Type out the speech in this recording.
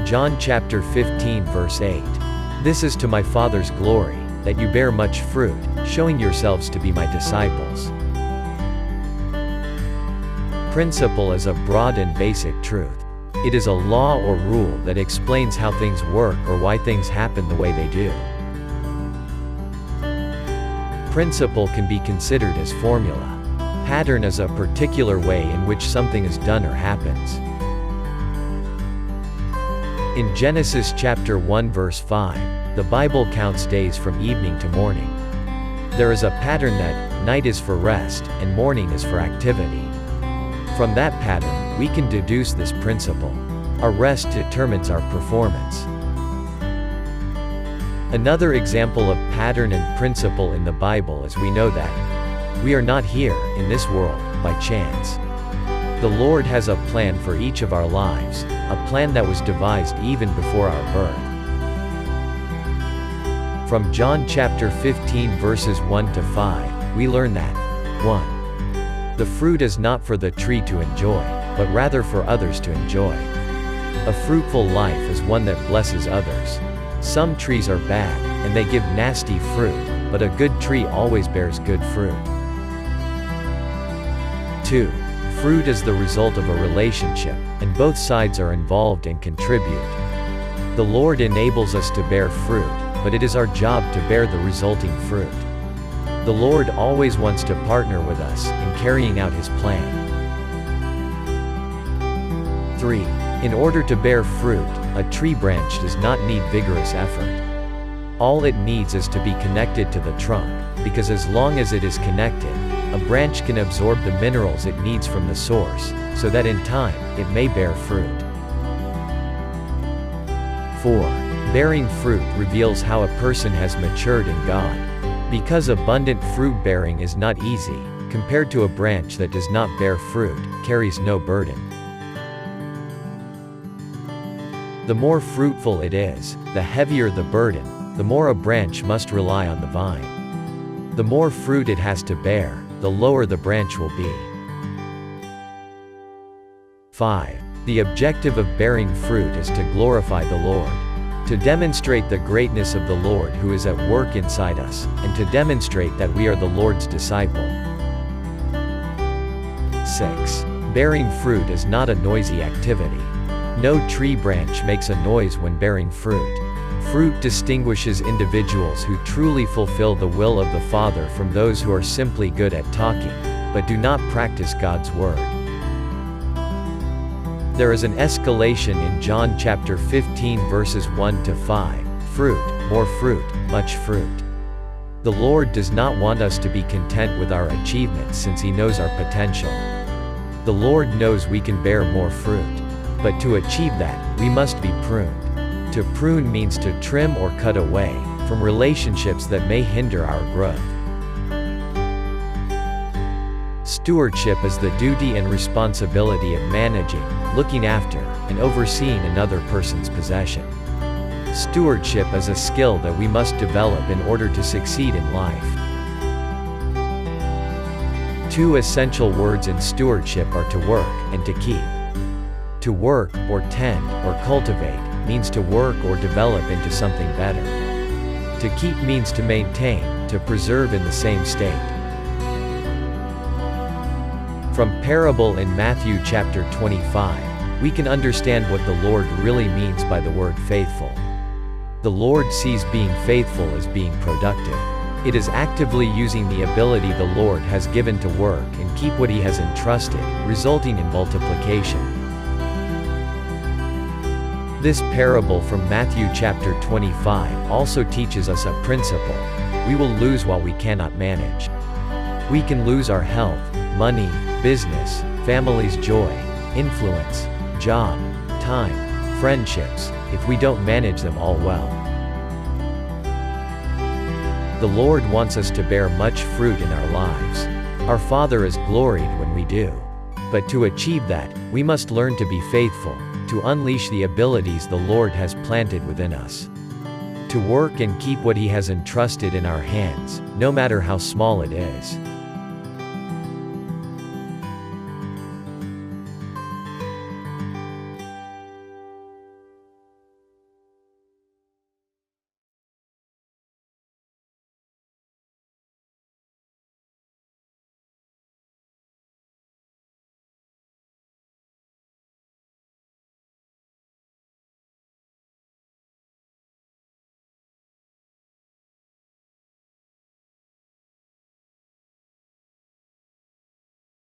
John chapter 15 verse 8. This is to my Father's glory, that you bear much fruit, showing yourselves to be my disciples. Principle is a broad and basic truth. It is a law or rule that explains how things work or why things happen the way they do. Principle can be considered as formula. Pattern is a particular way in which something is done or happens. In Genesis chapter 1 verse 5, the Bible counts days from evening to morning. There is a pattern that night is for rest and morning is for activity. From that pattern, we can deduce this principle. Our rest determines our performance. Another example of pattern and principle in the Bible is we know that we are not here, in this world, by chance. The Lord has a plan for each of our lives, a plan that was devised even before our birth. From John chapter 15 verses 1 to 5, we learn that 1. The fruit is not for the tree to enjoy, but rather for others to enjoy. A fruitful life is one that blesses others. Some trees are bad, and they give nasty fruit, but a good tree always bears good fruit. 2. Fruit is the result of a relationship, and both sides are involved and contribute. The Lord enables us to bear fruit, but it is our job to bear the resulting fruit. The Lord always wants to partner with us in carrying out His plan. 3. In order to bear fruit, a tree branch does not need vigorous effort. All it needs is to be connected to the trunk, because as long as it is connected, a branch can absorb the minerals it needs from the source, so that in time, it may bear fruit. 4. Bearing fruit reveals how a person has matured in God. Because abundant fruit bearing is not easy, compared to a branch that does not bear fruit, carries no burden. The more fruitful it is, the heavier the burden, the more a branch must rely on the vine. The more fruit it has to bear, the lower the branch will be. 5. The objective of bearing fruit is to glorify the Lord. To demonstrate the greatness of the Lord who is at work inside us, and to demonstrate that we are the Lord's disciple. 6. Bearing fruit is not a noisy activity. No tree branch makes a noise when bearing fruit. Fruit distinguishes individuals who truly fulfill the will of the Father from those who are simply good at talking, but do not practice God's word. There is an escalation in John chapter 15 verses 1 to 5. Fruit, more fruit, much fruit. The Lord does not want us to be content with our achievements since He knows our potential. The Lord knows we can bear more fruit. But to achieve that, we must be pruned. To prune means to trim or cut away from relationships that may hinder our growth. Stewardship is the duty and responsibility of managing, looking after, and overseeing another person's possession. Stewardship is a skill that we must develop in order to succeed in life. Two essential words in stewardship are to work and to keep. To work, or tend, or cultivate, means to work or develop into something better. To keep means to maintain, to preserve in the same state. From parable in Matthew chapter 25, we can understand what the Lord really means by the word faithful. The Lord sees being faithful as being productive. It is actively using the ability the Lord has given to work and keep what He has entrusted, resulting in multiplication. This parable from Matthew chapter 25 also teaches us a principle. We will lose while we cannot manage. We can lose our health, money, business, family's joy, influence, job, time, friendships, if we don't manage them all well. The Lord wants us to bear much fruit in our lives. Our Father is gloried when we do. But to achieve that, we must learn to be faithful, to unleash the abilities the Lord has planted within us. To work and keep what He has entrusted in our hands, no matter how small it is.